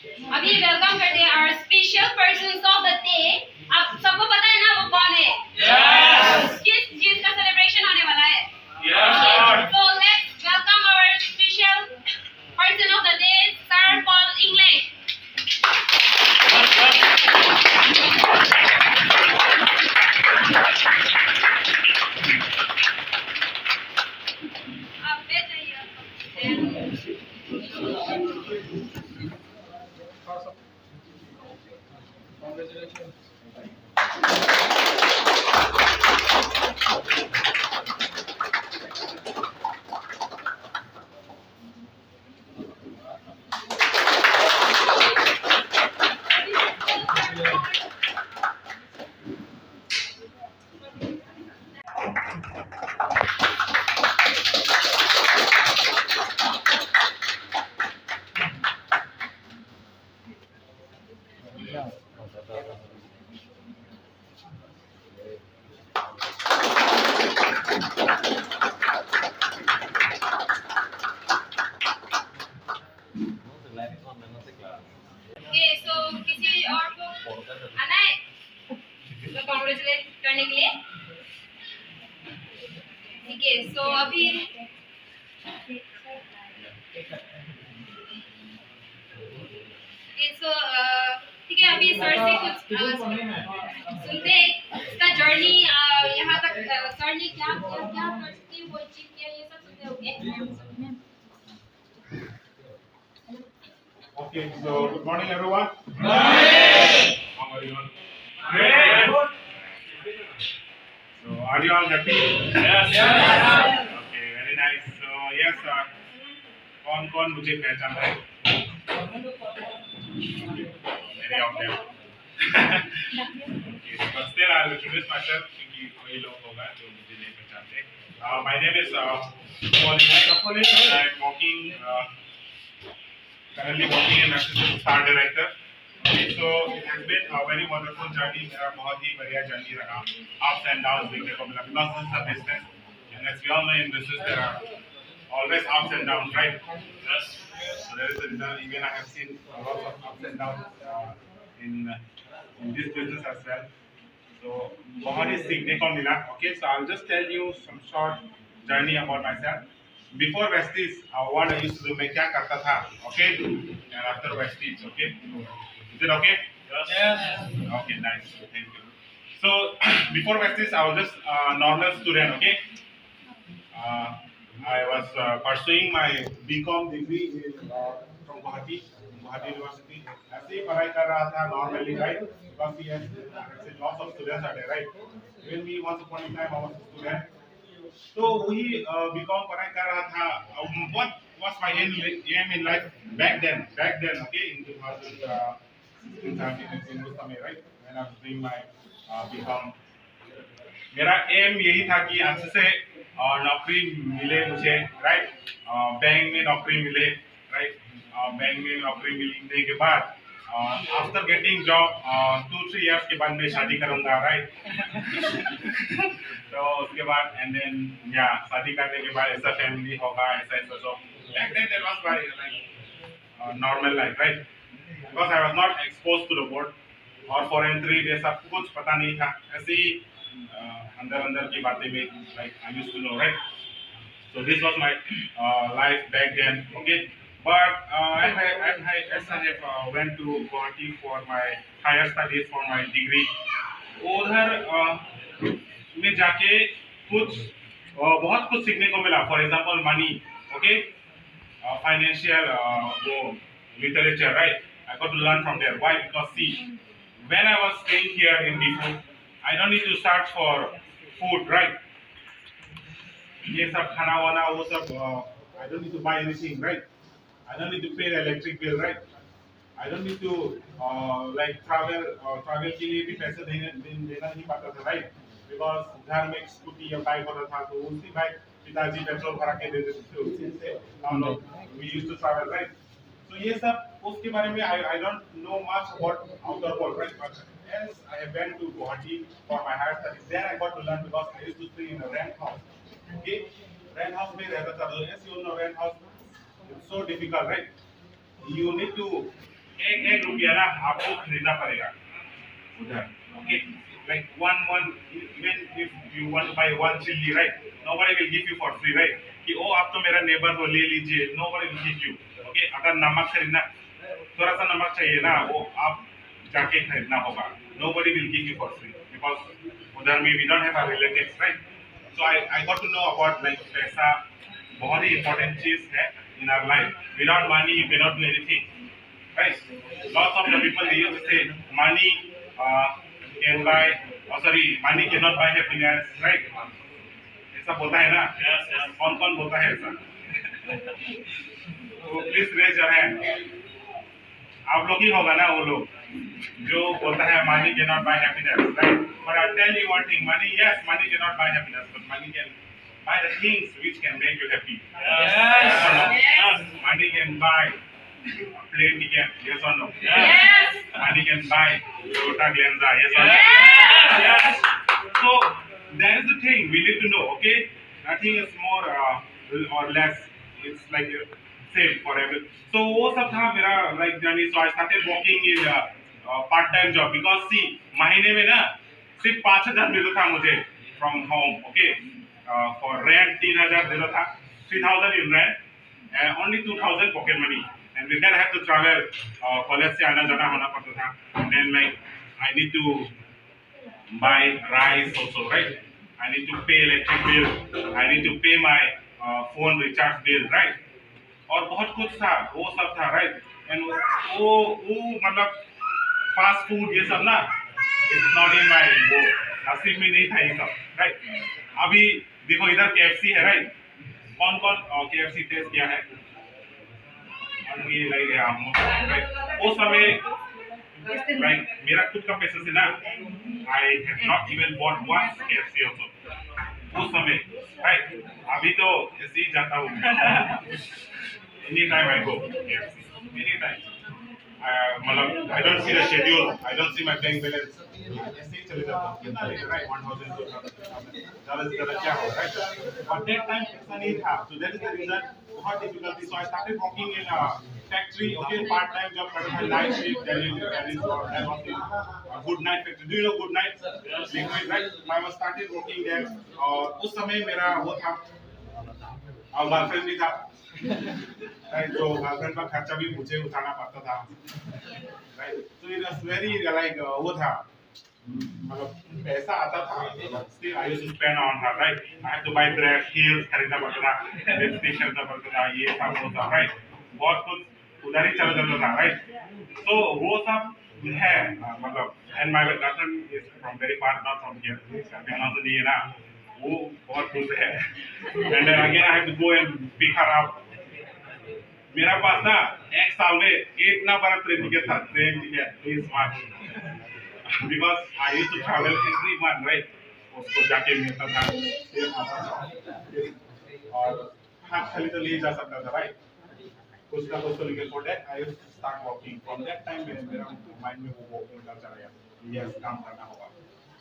अभी वेलकम करते हैं our special persons of the day। आप सबको पता है ना वो कौन है? Yes। किस चीज का सेलिब्रेशन होने वाला है? Yes। So let's welcome our special person of the day, Sir Paul Engleng। आप बैठ जाइए। So किसी और को आना है तो कॉन्ग्रेचुलेट करने के लिए। ठीक है, सो अभी ठीक है, अभी सर से कुछ सुनते हैं इसका जर्नी यहाँ तक सर ने क्या क्या क्या करके वो अचीव किया, ये सब सुनते होंगे। Okay, so good morning everyone. Good morning. How are you all? Great. So are you all happy? Yes. Okay, very nice. So yes, कौन मुझे पहचान रहा है? Many of them. Okay, but still I will introduce myself क्योंकि कोई लोग होगा जो मुझे नहीं पहचानते. My name is Paul Engleng. I'm working. Currently working in assistant star director. Okay, so it has been a very wonderful journey. मेरा बहुत ही बढ़िया journey रहा. Ups and downs देखने को मिला. Because this is a business, and as we all know in business there are always ups and downs, right? Yes. So there is a reason. Even I have seen a lot of ups and downs in this business as well. So बहुत ही सीखने को मिला. Okay, so I'll just tell you some short journey about myself. Before Vestige, what I used to do, मैं क्या करता था, okay? And after Vestige, okay? Is it okay? Yes. Okay, nice. Thank you. So before Vestige, I was just a normal student, okay? I was pursuing my BCom degree from Guwahati University. ऐसे ही पढ़ाई कर रहा था normally, right? Because we had lots of students are there, right? Even me, once upon a time, I was a student. तो वही BCom पढ़ाई कर रहा था. What was my aim in life back then, okay, in 2016, 17, in उस समय, right, when I was doing my BCom. मेरा aim यही था कि अच्छे से नौकरी मिले मुझे, राइट, बैंक में नौकरी मिले, राइट, बैंक में नौकरी मिलने के बाद आफ्टर गेटिंग जॉब 2-3 years के बाद मैं शादी करूंगा, राइट. तो उसके बाद एंड देन या शादी करने के बाद ऐसा फैमिली होगा, ऐसा ऐसा. So back then that was very like normal life, right? Because I was not exposed to the world और foreign trade ये सब कुछ पता नहीं था. ऐसे ही अंदर की बातें में like I used to know, right? So this was my life back then, okay? But as I have went to Guwahati for my higher studies for my degree, उधर में जाके कुछ बहुत कुछ सीखने को मिला. For example money, okay, financial वो literature, right. I got to learn from there. Why? Because see, when I was staying here in Bifu, I don't need to search for food, right? ये सब खाना वाना वो सब I don't need to buy anything, right? I don't need to pay the electric bill, right? I don't need to like travel के लिए भी पैसे देना नहीं पड़ता था, right? Because घर में स्कूटी या बाइक होता था तो उसी बाइक पिताजी पेट्रोल भरा के दे देते थे, उसी से हम लोग we used to travel, right? So ये सब उसके बारे में I don't know much about outer world, right? But as I went to Guwahati for my higher studies, then I got to learn because I used to stay in a rent house. Okay, rent house में रहता था. As you know, rent house it's so difficult, right? You need to एक एक रुपया ना आपको खरीदना पड़ेगा उधर, okay, like one even if you want to buy one chili, right, nobody will give you for free, right, कि ओ आप तो मेरा नेबर हो ले लीजिए, nobody will give you, okay, अगर नमक खरीदना थोड़ा सा नमक चाहिए ना वो आप जाके खरीदना होगा, nobody will give you for free because उधर में we don't have a relatives, right, so I got to know about like पैसा बहुत ही important चीज है in our life, without money you cannot do anything, right, lots of the people they used to say money can buy, oh sorry, money cannot buy happiness, right, ऐसा बोलता है ना, कौन कौन बोलता है ऐसा, तो प्लीज रेज योर हैंड, आप लोग ही होगा ना वो लोग जो बोलता है money cannot buy happiness, right, but I tell you one thing, money, yes, money cannot buy happiness, but money can buy the things which can make you happy. Yes. Money can buy plane ticket, yes or no? Yes. Money can buy Toyota Glenza, yes or no? Yes. So that is the thing we need to know, okay? Nothing is more or less. It's like same for every. So वो सब था मेरा like journey. So I started working in part-time job because see महीने में ना सिर्फ 5,000 मिलता था मुझे from home, okay? For rent 3,000 देता था, 3,000 in rent and only 2,000 pocket money. And with that I have to travel college से आना जाना होना पड़ता था. And then like I need to buy rice also, right? I need to pay electric bill. I need to pay my phone recharge bill, right? और बहुत कुछ था, वो सब था, right? And वो मतलब फास्ट फूड ये सब ना, it's not in my वो नसीब में नहीं था ये सब, right? अभी देखो इधर KFC है, right? कौन कौन KFC टेस्ट किया है? अभी like right? वो समय like मेरा खुद का पैसे से ना, I have not even bought one KFC also. उस समय, right? अभी तो ऐसे ही जाता हूँ. Anytime I go KFC, anytime. मतलब I don't see the schedule, I don't see my bank balance. ऐसे ही चले जाता हूँ. कितना लेगा, right? 1,000 to 2,000. ज़्यादा क्या हो, right? But that time पैसा नहीं था, so that is the reason बहुत difficulty. So I started working in a factory, okay, part-time job करता था, night shift, there is a good night factory. Do you know good night? Yes. Right? I was started working there. उस समय मेरा वो था, girlfriend भी था, right? So girlfriend का खर्चा भी मुझे उठाना पड़ता था, right? So it was very like वो था, मतलब पैसा आता था, still I used to spend on her, right? I had to buy dress, heels खरीदना पड़ता था, lipstick खरीदना पड़ता था, ये सब वो सब, right? बहुत कुछ उधर ही चला जाता था, right? So वो सब है, मतलब and my girlfriend is from very far, not from here, यहाँ से नहीं है ना, वो बहुत दूर है, and then again I have to go and pick her up. मेरा पास ना एक साल में इतना बड़ा ट्रेन टिकट था, train ticket is much. Because I used to travel every month, right? उसको जाके मिलता था, फिर आता था, और हाथ खाली तो ले जा सकता था, right? कुछ ना कुछ तो लेके for that I used to start working. From that time मेरा mind में वो working का चला गया, yes काम करना होगा,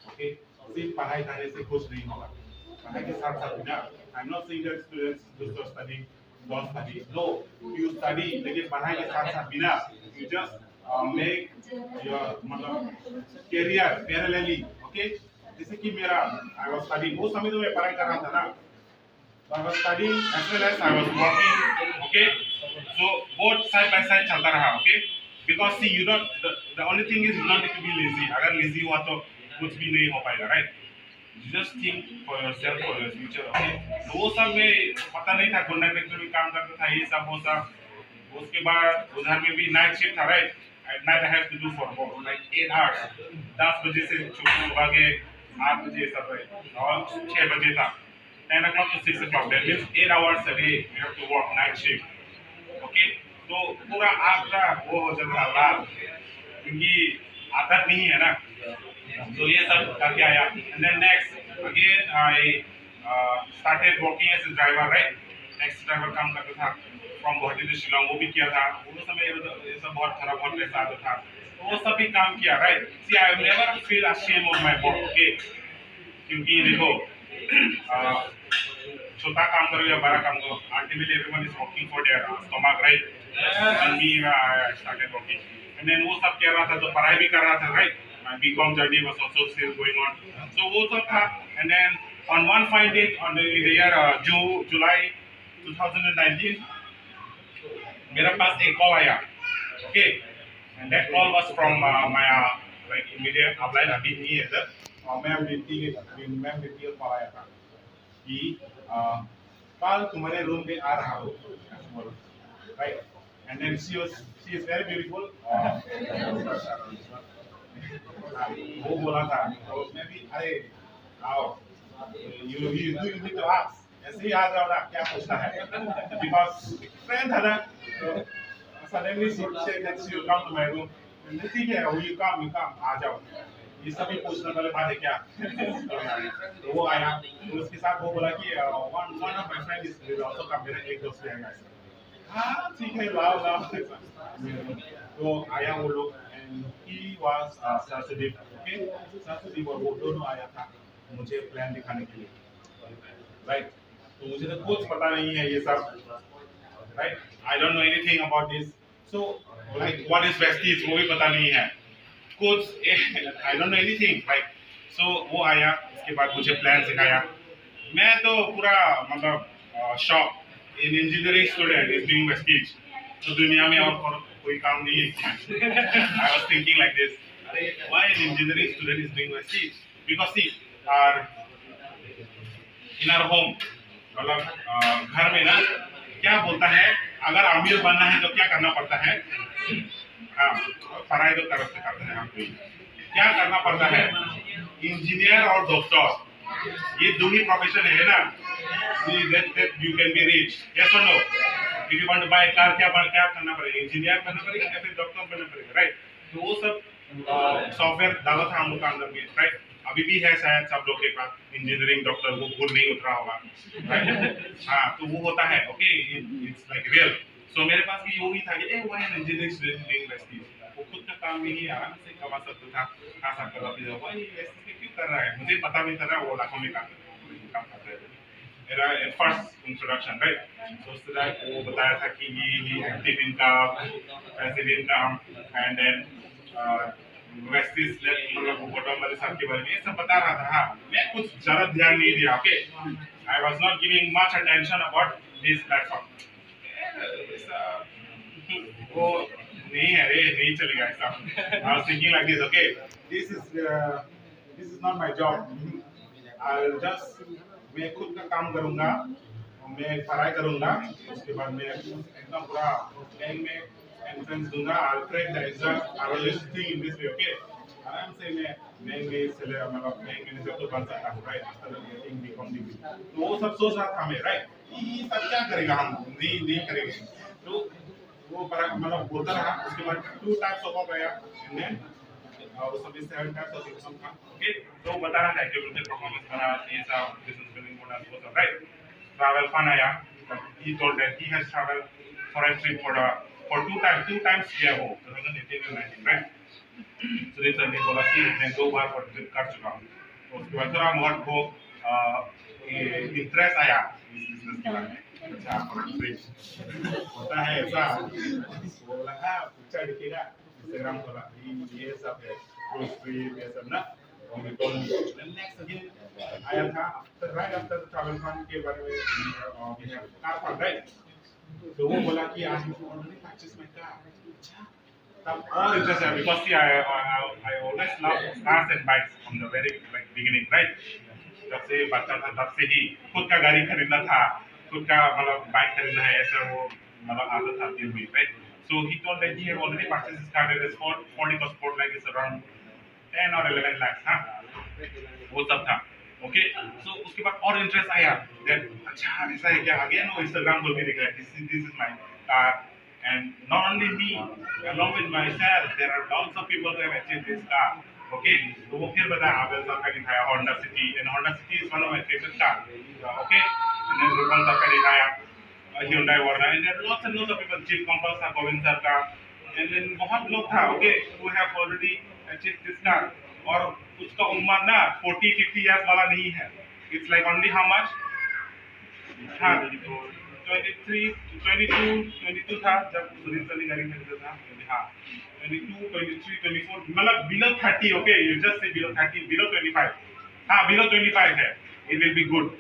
okay? सिर्फ पढ़ाई करने से कुछ नहीं होगा, पढ़ाई के साथ साथ ना, I'm not saying that students do study, don't study. No, you study, लेकिन पढ़ाई के साथ साथ बिना, you just make your मतलब career parallelly, okay? जैसे कि मेरा I was studying, वो समय तो मैं पढ़ाई कर रहा था ना, so I was studying as well as I was working, okay? So both side by side चलता रहा, okay? Because see you don't, the only thing is you don't need to be lazy. अगर lazy हुआ तो कुछ भी नहीं हो पाएगा, right? You just think for yourself, for your future, okay? तो वो सब में पता नहीं था, गुड नाइट फैक्ट्री में काम करता था, ये सब वो सब, उसके बाद उधर में भी नाइट शिफ्ट था, right? At night I have to do for work, like 8 hours. 10 बजे से सुबह के 8 बजे सब है, और 6 बजे तक, 10 o'clock to 6 o'clock. That means 8 hours a day you have to work night shift, okay? तो पूरा आपका वो हो जाता है रात, क्योंकि आदत नहीं है ना, तो ये सब करके आया. And then next again I started working as a driver, right? Taxi driver काम करता था from गुवाहाटी to शिलोंग, वो भी किया था. वो समय ये सब बहुत खराब, बहुत पैसा आता था, वो सब भी काम किया, right? See I never feel ashamed of my work, okay? क्योंकि देखो छोटा काम करो या बड़ा काम करो, ultimately everyone is working for their stomach, right? And me, I started working. And then वो सब कह रहा था तो पढ़ाई भी कर रहा था, right? My BCom journey was also still going on. So वो सब था. And then on one fine day, in the year July 2019, मेरे पास एक कॉल आया. Okay. And that call was from my like immediate upline अभी नहीं है sir. Ma'am वित्तीय कॉल आया था कि कल तुम्हारे रूम पे आ रहा हूँ, right? And then she is very beautiful. वो बोला था तो मैं भी अरे आओ, you need to ask, ऐसे ही आ जाओ ना, क्या पूछना है, because friend था ना. Suddenly she said that she will come to my room. ठीक है, you come, आ जाओ. ये सभी पूछने वाले बात है क्या? तो वो आया, तो उसके साथ वो बोला कि one of my friends is also come, मेरा एक दोस्त आएगा. हाँ ठीक है, लाओ. तो आया वो लोग, and he was Sarsudeep, okay? Sarsudeep और वो दोनों आया था मुझे प्लान दिखाने के लिए, right? तो मुझे तो कुछ पता नहीं है ये सब, right? I don't know anything about this. So like what is Vestige वो भी पता नहीं है. कुछ I don't know anything, right? So वो आया, उसके बाद मुझे प्लान सिखाया. मैं तो पूरा मतलब shock. In engineering student is doing Vestige. तो दुनिया में और कोई काम नहीं है. I was thinking like this. Why an engineering student is doing Vestige? Because see, in our home, मतलब घर में ना क्या बोलता है, अगर अमीर बनना है तो क्या करना पड़ता है? हाँ, पढ़ाई तो तरफ से करते हैं हम. क्या करना पड़ता है? इंजीनियर और डॉक्टर, ये दो ही प्रोफेशन है ना. That you can be rich. Yes or no? If you want to buy a car, क्या करना पड़ेगा? इंजीनियर बनना पड़ेगा या फिर डॉक्टर बनना पड़ेगा, राइट? तो वो सब सॉफ्टवेयर डाला था हम लोग का अंदर में, राइट? अभी भी है शायद सब लोग के पास इंजीनियरिंग डॉक्टर, वो भूल नहीं उतरा होगा, राइट? हाँ, तो वो होता है, ओके, इट्स लाइक रियल. सो मेरे पास भी वही था कि why an engineering student doing Vestige. वो खुद का काम नहीं आराम से कमा सकता था, खा सकता था. व्हाई Vestige क्यों कर रहा है? मुझे पता नहीं था वो लाखों में काम करता है. मेरा फर्स्ट इंट्रोडक्शन, राइट? तो उसके बाद वो बताया था कि ये active income, passive income, and then Vestige मतलब बॉटम वाले सब के बारे में ये सब बता रहा था. हाँ, मैं कुछ ज़्यादा ध्यान नहीं दिया, okay. I was not giving much attention about this platform. वो नहीं है रे, नहीं चलेगा ऐसा. I was thinking like this, okay, this is not my job. I'll just मैं खुद का काम करूँगा, मैं पढ़ाई करूँगा, उसके बाद मैं एकदम पूरा बैंक में एंट्रेंस दूँगा. I'll crack the exam. I will just think in this way, okay. आराम से मैं बैंक में चले मतलब बैंक मैनेजर तो बन सकता हूँ, right? After getting BCom degree. तो वो सब सोच रहा था मैं, right? ये सब क्या करेगा हम? नहीं करेंगे. तो वो मतलब बोलता रहा. उसके बाद 2 types of आया, and then वो सब 7 types of income था, okay. तो बता रहा था कि उनके परफॉर्मेंस बना ये सब बिजनेस बिल्डिंग मॉडल वो सब, right? Travel fun आया. He told that he has traveled for a trip for 2 times गया वो 2018 and 19, right? सुरेश सर ने बोला कि मैं 2 बार for trip कर चुका हूँ. तो उसके बाद थोड़ा बहुत वो इंटरेस्ट आया इस बिजनेस के बारे में. अच्छा, ट्रिप होता है ऐसा. बोला हाँ, पूछा दिखेगा इंस्टाग्राम खोला, ये सब है क्रूज ट्रिप ये सब ना. नेक्स्ट अगेन आया था आफ्टर ट्रैवल फंड के बारे में कार फंड, राइट? तो वो बोला कि आज ऑलरेडी परचेस माय कार. तब और इंटरेस्ट है because C I always love cars and bikes from the very like beginning, right? जब से बच्चा था तब से ही खुद का गाड़ी खरीदना था, खुद का मतलब बाइक खरीदना है, ऐसा वो मतलब आदत था दिल में, right? So he told that he had already purchased his car. It is 40 का sport like is around 10 or 11 lakhs, हाँ, वो सब था, ओके. So उसके बाद और इंटरेस्ट आया. Then अच्छा ऐसा है क्या? Again वो इंस्टाग्राम खोल के देखा. This is my car. And not only me, along with myself, there are lots of people who have achieved this car. Okay, तो वो फिर बताया आवेल साहब का दिखाया Honda City, and Honda City is one of my favorite car. Okay, and then रूपन साहब का दिखाया Hyundai Verna, and there are lots and lots of people. Chief Compass था गोविंद सर का, and then बहुत लोग था, okay, who have already achieved this car. और उसका उम्र ना 40-50 years वाला नहीं है. It's like only how much? हाँ, 23 22 22 था जब सुनील सर ने गाड़ी खरीदा था हाँ 22 23 24 मतलब below 30 okay you just say below 30 below 25 हाँ below 25 है it will be good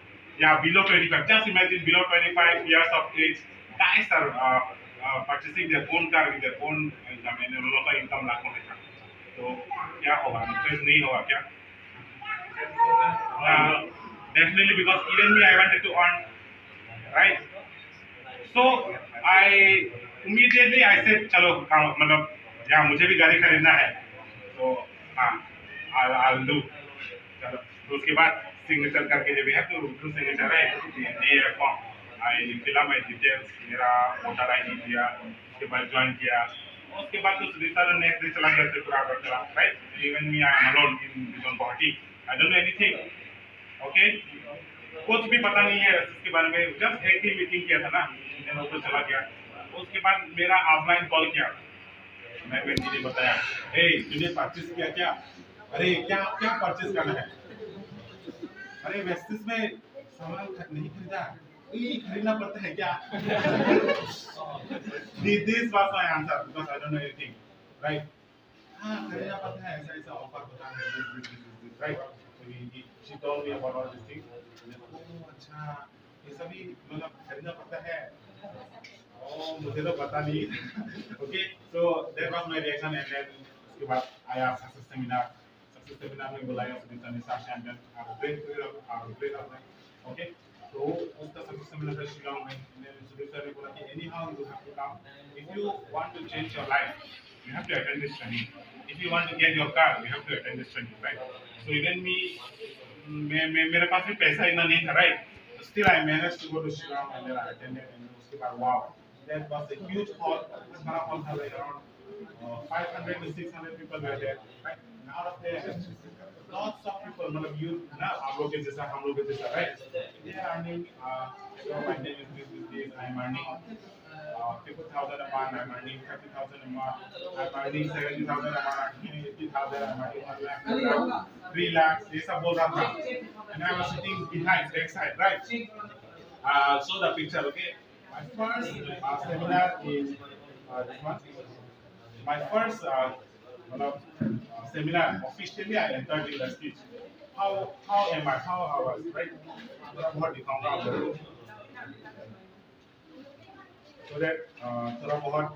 yeah below 25 just imagine below 25 years of age guys are purchasing their own car with their own income and उन लोगों का income लाखों में था तो क्या होगा इंटरेस्ट नहीं होगा क्या definitely because even me I wanted to earn right so I immediately I said चलो मतलब या मुझे भी गाड़ी खरीदना है तो हाँ I'll do चलो तो उसके बाद सिग्नेचर करके जब है तो सिग्नेचर है form I fill up my details मेरा वोटर आईडी दिया उसके बाद ज्वाइन किया उसके बाद तो रिसर्च नेक्स्ट डे चला गया त्रिपुरा चला right even me I am alone in बिजोन Guwahati I don't know anything okay कुछ भी पता नहीं है इसके बारे में जस्ट एक ही मीटिंग किया था ना मैं ऊपर चला गया उसके बाद मेरा ऑफलाइन कॉल किया मैं बेटी ने बताया हे तूने परचेस किया क्या अरे क्या क्या परचेस करना है अरे वेस्टिज में सामान नहीं खरीदा ये खरीदना पड़ता है क्या this was my answer because I don't know anything right हाँ खरीदना पड़ता है ऐसा ऐसा ऑफर होता है this right so she told me about all these things अच्छा ये सभी मतलब खरीदना पड़ता है मुझे तो पता नहीं okay so that was my reaction and then उसके बाद आया सक्सेस सेमिनार में बुलाया सभी साक्षी and then our brain okay so उसका सक्सेस सेमिनार का शिलांग में सुधीर सर ने बोला कि anyhow you have to come if you want to change your life you have to attend this training if you want to get your car you have to attend this training right so even me मेरे पास भी पैसा इतना नहीं था right still I managed to go to Shillong and then I attended and उसके बाद wow that was a huge hall बड़ा hall था like around 500 to 600 people were there right and out of there lots of people मतलब you ना आप लोग के जैसा हम लोग के जैसा right they are earning my name is this I am earning 50,000 a month I'm earning 30,000 a month I'm earning 70,000 a month 80,000 I'm earning 1 lakh 3 lakhs ये सब बोल रहा था and I was sitting behind back side right show the picture okay my first seminar is this one my first seminar officially I entered in Vestige how am I how I was right what you come from so that थोड़ा बहुत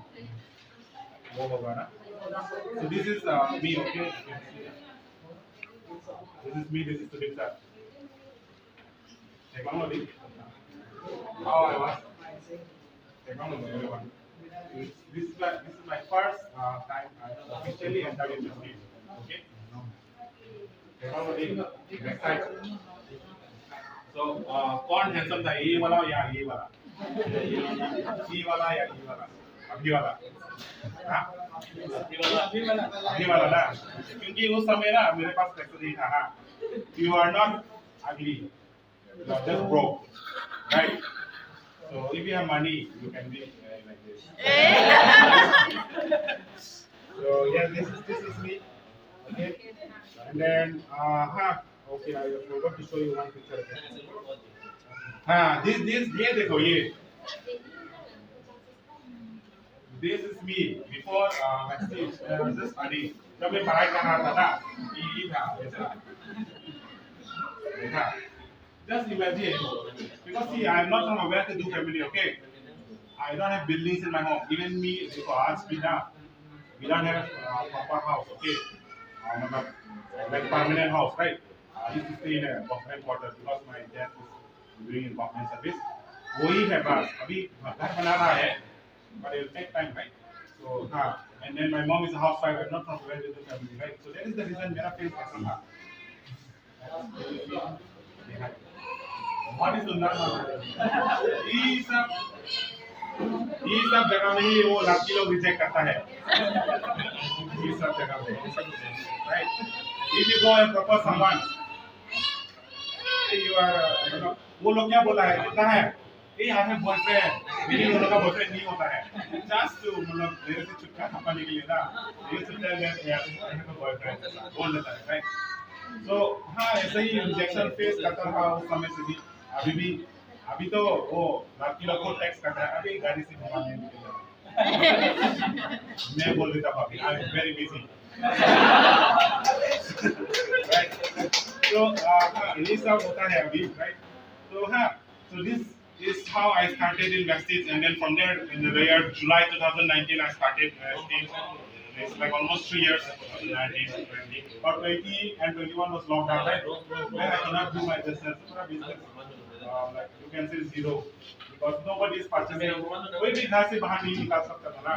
वो होगा ना so this is me okay this is me this is Sudhir sir technology how I was technology everyone this is my first time I officially entered in this field okay technology next side so कौन handsome था ये वाला या ये वाला ये वाला या ये वाला अभी वाला हाँ अभी वाला ना क्योंकि उस समय ना मेरे पास पैसा नहीं था हाँ you are not ugly you are just broke right so if you have money you can be like this so yeah this is me okay and then okay I forgot to show you one picture again हाँ this ये देखो ये this is me before Vestige I was just studying जब मैं पढ़ाई कर रहा था ना ये था ऐसा देखा just imagine because see I am not from a well-to-do family okay I don't have buildings in my home even me देखो आज भी ना we don't have proper house okay like permanent house right I used to stay in a government quarters because my dad was doing in government service वही है बस अभी घर बना रहा है but it will take time right so and then my mom is a housewife I'm not from a well-to-do family right so that is the reason मेरा face ऐसा था what is सुंदर ये सब जगह में ही वो लड़की लोग रिजेक्ट करता है ये सब जगह में right if you go and propose someone you are वो लोग क्या बोला है कितना है ये यहाँ पे बॉयफ्रेंड मेरे लोगों का बॉयफ्रेंड नहीं होता है जस्ट टू मतलब मेरे से छुटकारा पाने के लिए ना ये सोचता है मैं यहाँ पे बॉयफ्रेंड बोल देता है राइट सो हाँ ऐसे ही रिजेक्शन फेस करता था उस समय से भी अभी भी अभी तो वो बाकी लोग को टेक्स्ट करता है अभी गाड़ी से घुमा नहीं निकलेगा मैं बोल देता हूँ अभी I am very busy right तो ये सब होता है अभी राइट तो हाँ so this is how I started in Vestige and then from there in the year July 2019 I started Vestige. It's like almost 3 years 19 20 or 20 and 21 was lockdown right where I cannot do my business like you can say zero because nobody is purchasing कोई भी घर से बाहर नहीं निकाल सकता था ना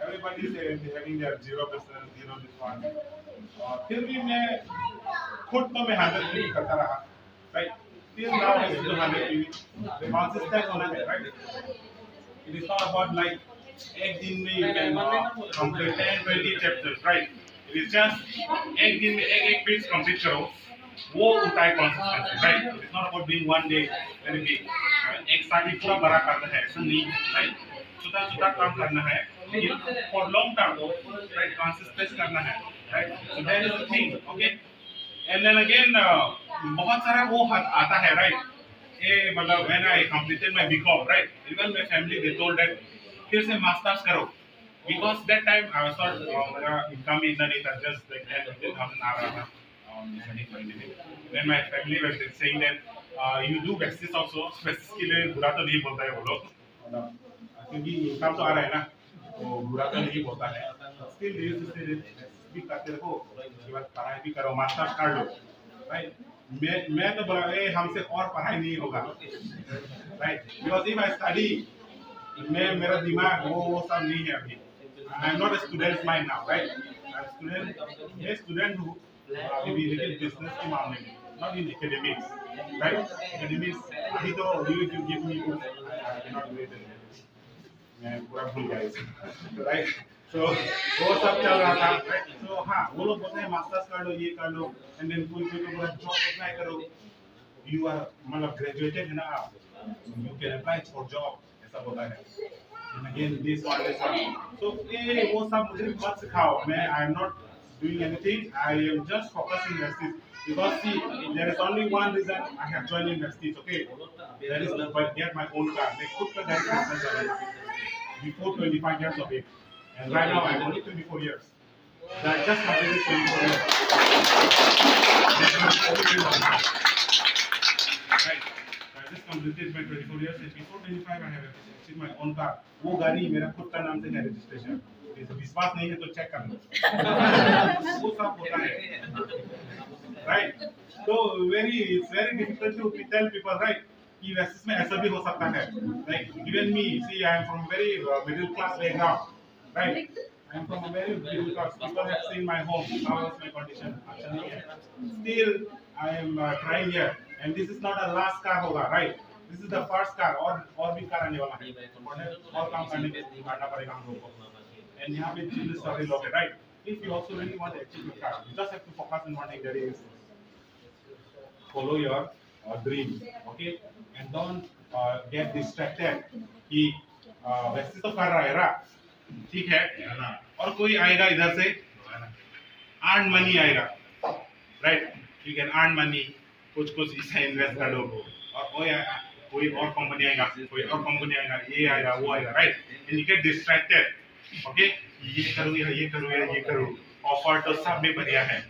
everybody is having their zero business zero this one और फिर भी मैं खुद तो मैं हैंडल नहीं करता रहा right still now I still handle TV the consistent होना है right it is not about like एक दिन में you can complete 10-20 chapters right it is just एक दिन में एक पेज complete करो वो होता है consistency right it is not about doing one day very big एक साथ ही पूरा बड़ा करना है ऐसा नहीं right छोटा छोटा काम करना है लेकिन for long term right consistent करना है right so that is the thing okay and then again बहुत सारा वो आता है right ये मतलब when I completed my BCom right even my family they told that फिर से मास्टर्स करो because that time I was not मेरा income इतना नहीं था just like 10,000 आ रहा था when my family was saying that you do Vestige also Vestige के लिए बुरा तो नहीं बोलता है वो लोग क्योंकि इनकम तो आ रहा है ना तो बुरा तो नहीं बोलता है still they used to say that भी करते रहो उसके बाद पढ़ाई भी करो मास्टर्स कर लो राइट मैं तो बोला हमसे और पढ़ाई नहीं होगा right because if I study मैं मेरा दिमाग वो सब नहीं है अभी I am not a student mind now right I student हूँ अभी लेकिन बिजनेस के मामले में not in academics right academics अभी तो you give me books I can not do it मैं पूरा भूल गया राइट तो वो सब चल रहा था राइट तो हाँ वो लोग बोलते हैं मास्टर्स कर लो ये कर लो एंड देन कोई कोई बोला जॉब अप्लाई करो यू आर मतलब ग्रेजुएटेड है ना आप you can apply for job ऐसा बोला है and again this one so वो सब मुझे मत सिखाओ मैं I am not doing anything I am just focusing on Vestige because see there is only one reason I have joined in Vestige okay that is to get my own car मैं खुद का गाड़ी खरीदना चाह रहा हूँ before 25 years of age and right now I'm only 24 years so I just completed 24 years right I just completed my 24 years and before 25 I have achieved my own car वो गाड़ी मेरा खुद का नाम से है रजिस्ट्रेशन विश्वास नहीं है तो चेक कर लो वो सब होता है राइट तो it's very difficult to tell people right कि Vestige में ऐसा भी हो सकता है like even me see I am from a very middle class background right I am from a very middle class people have seen my home how is my condition अच्छा नहीं है still I am trying here and this is not a last car होगा right this is the first car और भी car आने वाला है और काम करना पड़ेगा हम लोगों को and यहाँ पे business सारे लोग हैं right if you also really want to achieve your car you just have to focus on one thing that is follow your dream okay and don't get distracted कि वैसे तो कर रहा है ना ठीक है ना और कोई आएगा इधर से earn money आएगा right you can earn money कुछ इससे इन्वेस्ट कर लो और कोई और कंपनी आएगा कोई और कंपनी आएगा ये आएगा वो आएगा right and you get distracted okay ये करूँ या ये करूँ या ये करूँ ऑफर तो सब में बढ़िया है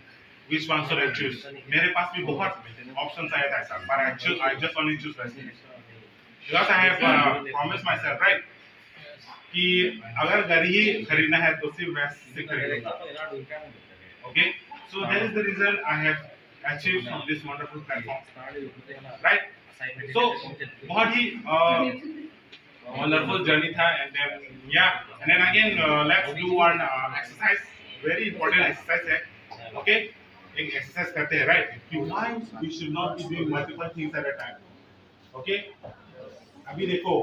which one should I choose मेरे पास भी बहुत ऑप्शंस आया था ऐसा but I just only choose Vestige because I have promised myself right कि अगर गाड़ी ही खरीदना है तो सिर्फ Vestige खरीदूंगा okay so that is the reason I have achieved from this wonderful platform right so बहुत ही wonderful journey tha and then yeah and then again let's do one exercise very important exercise hai okay एक exercise करते हैं right कि why we should not be doing multiple things at a time okay अभी देखो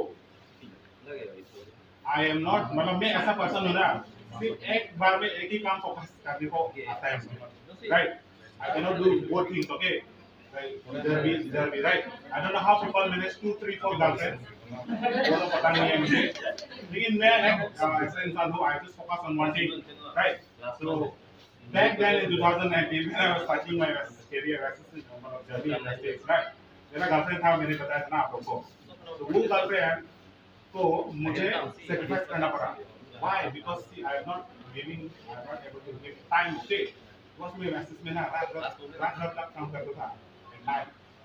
I am not मतलब मैं ऐसा person हूँ ना सिर्फ एक बार में एक ही काम फोकस करने को आता है right I cannot do both things okay right there be right I don't know how people manage 2 3 4 girlfriends वो तो पता नहीं है मुझे लेकिन मैं ऐसा इंसान हूँ I just focus on one thing right so back then in 2019 when I was starting my career as journey in Vestige right मेरा गर्लफ्रेंड था मैंने बताया था ना आप लोगों को तो वो गर्लफ्रेंड को मुझे सेक्रीफाइस करना पड़ा. Why? Because see, I am not able to give time to take. बस मैं मैसेज में ना रात तक काम करता था.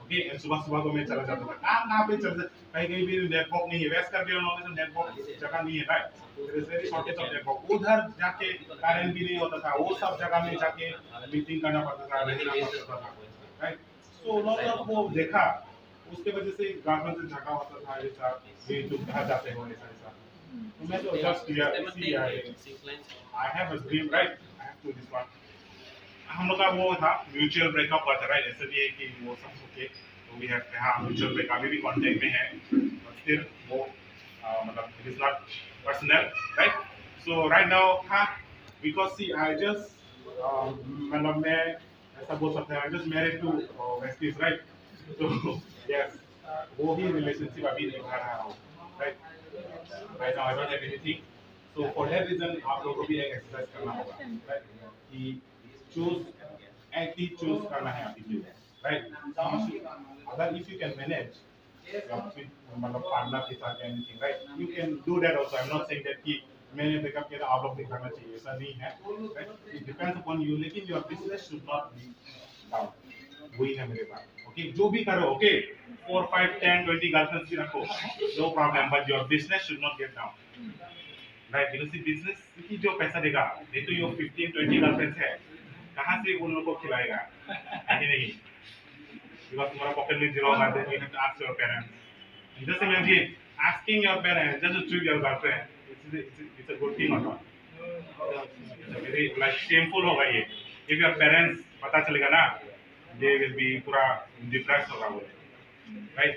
ओके, सुबह सुबह को मैं चला जाता था. कहाँ पे चला जाता, कहीं भी नेटवर्क नहीं है. वेस्ट कर दिया उन्होंने, तो नेटवर्क जगह नहीं है, right. There is very shortage of network. उधर जाके कारण भी नहीं होता था. वो सब जगह में जाके मीटिंग करना पड़ता था, रहना पड़ता था, राइट. सो लॉट वो देखा, उसके वजह से गर्लफ्रेंड से झगड़ा होता था. ये सब ये जो कहा जाते हैं ऐसा. तो मैं तो just here I have a dream, right. I have to this one. हम लोग का वो था म्यूचुअल ब्रेकअप हुआ था, राइट. ऐसे भी है कि वो सब ओके, तो वी हैव हाँ म्यूचुअल ब्रेकअप अभी भी कांटेक्ट में है, बट स्टिल वो मतलब it is not personal, right. So right now हाँ, बिकॉज सी आई जस्ट मतलब मैं ऐसा बोल सकता हूँ, I just married to Vestige, right. तो यस, वो ही रिलेशनशिप अभी निभा रहा हूँ, right. Right now I don't have anything. So for that reason आप लोगों को भी एक एक्सरसाइज करना होगा, राइट. कि चूज करना है आपके लिए, राइट. अगर इफ यू कैन मैनेज मतलब पार्टनर के साथ anything, right, you can do that also. I am not saying that कि मैंने ब्रेकअप किया आप लोग भी करना चाहिए, ऐसा नहीं है, right. It depends upon you, लेकिन your business should not be down. वही है मेरे पास. ओके, जो भी करो, ओके, 4 5 10 20 गर्लफ्रेंड्स भी रखो, no problem, but your business should not get down, right. Because business की जो पैसा देगा, ये तो योर 15 20 गर्लफ्रेंड्स है, कहाँ से उन लोगों को खिलाएगा, है कि नहीं. बिकॉज तुम्हारा पॉकेट में जीरो होगा, then you have to ask your parents. Just imagine asking your parents just to treat your girlfriend, it's a good thing और नॉट. वेरी लाइक शेमफुल होगा ये. इफ योर पेरेंट्स पता चलेगा ना, they will be पूरा depress होगा वो, right.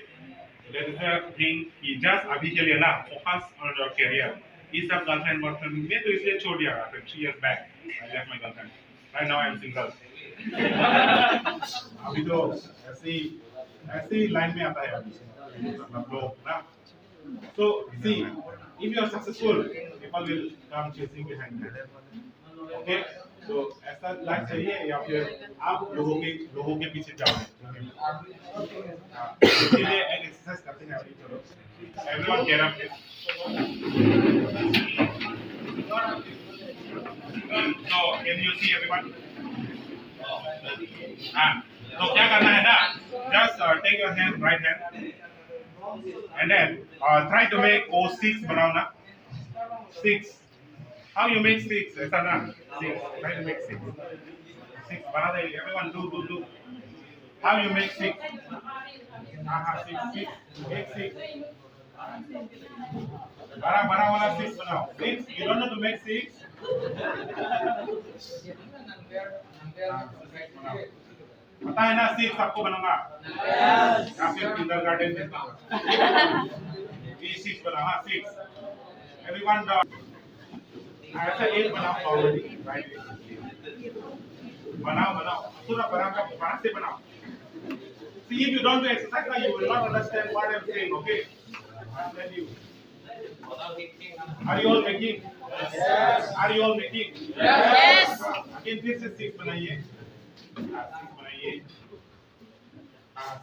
That is the thing कि जस्ट अभी के लिए ना फोकस ऑन योर करियर. ये सब गर्लफ्रेंड मैं तो इसलिए छोड़ दिया 3 years back. I left my girlfriend. Right now I am single. अभी तो ऐसे ही लाइन में आता है अभी मतलब लोग ना. So see, if you are successful, people will come chasing behind you. Okay, so ऐसा लाइफ चाहिए या फिर आप लोगों के पीछे जाओ. इसीलिए एक एक्सरसाइज करते हैं अभी. चलो, everyone get up. So can you see everyone? तो क्या करना है ना, just take your hand, right hand, and then try to make O6 बनाओ ना. 6. How you make 6? ऐसा ना 6. Try to make 6. 6 बना दे. Everyone do. How you make 6? 6. Make 6. बड़ा वाला 6 बनाओ. 6. You don't know to make 6? पता है ना 6 आपको बनाना. या फिर किंडरगार्टन में ये 6 बनाओ. हाँ 6. Everyone ऐसा 8 बनाओ ऑलरेडी, राइट. बनाओ पूरा बड़ा से बनाओ. See, if you don't do exercise, you will not understand what I'm saying. Okay, I'll tell you. Are you all making? Yes. Are you all making? Yes. Again, this is 6 बनाइए. 6 बनाइए.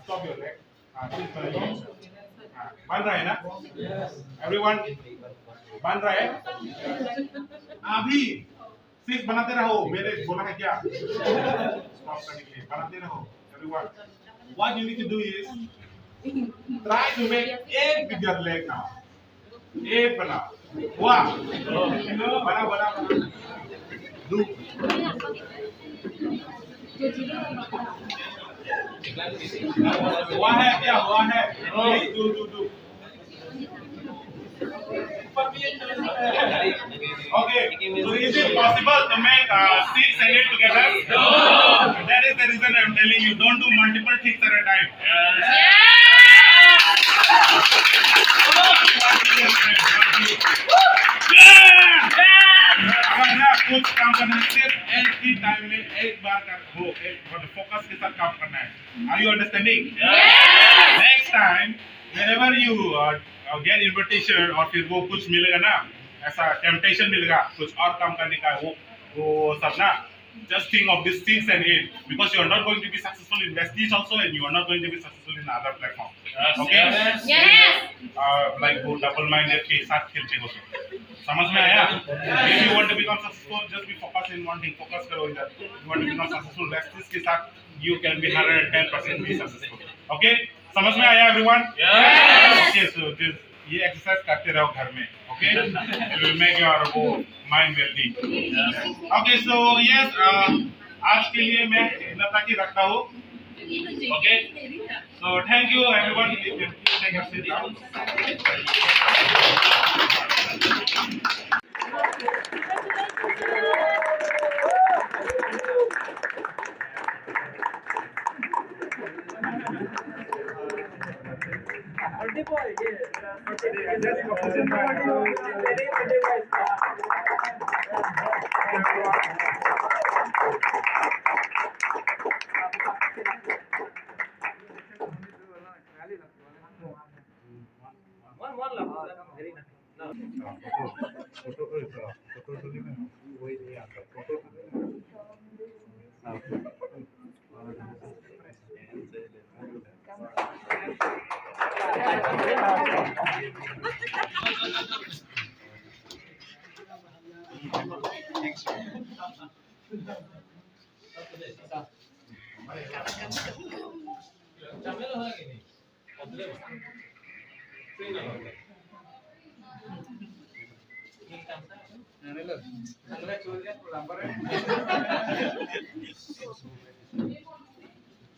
Stop your leg. 6 बनाइए. बन रहा है ना? Yes. Everyone बन रहा है? अभी 6 बनाते रहो. मेरे बोला है क्या? Stop करने के लिए बनाते रहो. Everyone, what you need to do is try to make 8 bigger leg now. 8 बनाओ. वाह, बना. Do. हुआ है क्या? हुआ है? Do. Okay, so is it possible to make 6 and 8 together? No. That is the reason I am telling you, don't do multiple things at a time. अगर ना कुछ काम करना है, सिर्फ एक ही टाइम में एक बार कर वो एक फोकस के साथ काम करना है. Are you understanding? Yes. Next time, whenever you get invitation और फिर वो कुछ मिलेगा ना, ऐसा temptation मिलेगा कुछ और काम करने का, वो सब ना, just think of this 6 and 8 because you are not going to be successful in Vestige also and you are not going to be successful in other platforms. Okay? Yes. like वो double minded के साथ खेलते हो तो समझ में आया? If you want to become successful, just be focused in one thing. Focus करो इधर. You want to become successful, Vestige के साथ you can be 110% be successful. Okay? समझ में आया everyone? Yes. Okay, so this ये exercise करते रहो घर में. Okay? It will make your mind wealthy. Okay, so yes, आज के लिए मैं इतना तक ही रखता हूँ. Okay? So thank you everyone. You can take a seat now.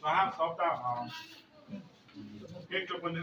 Perhaps of the cake open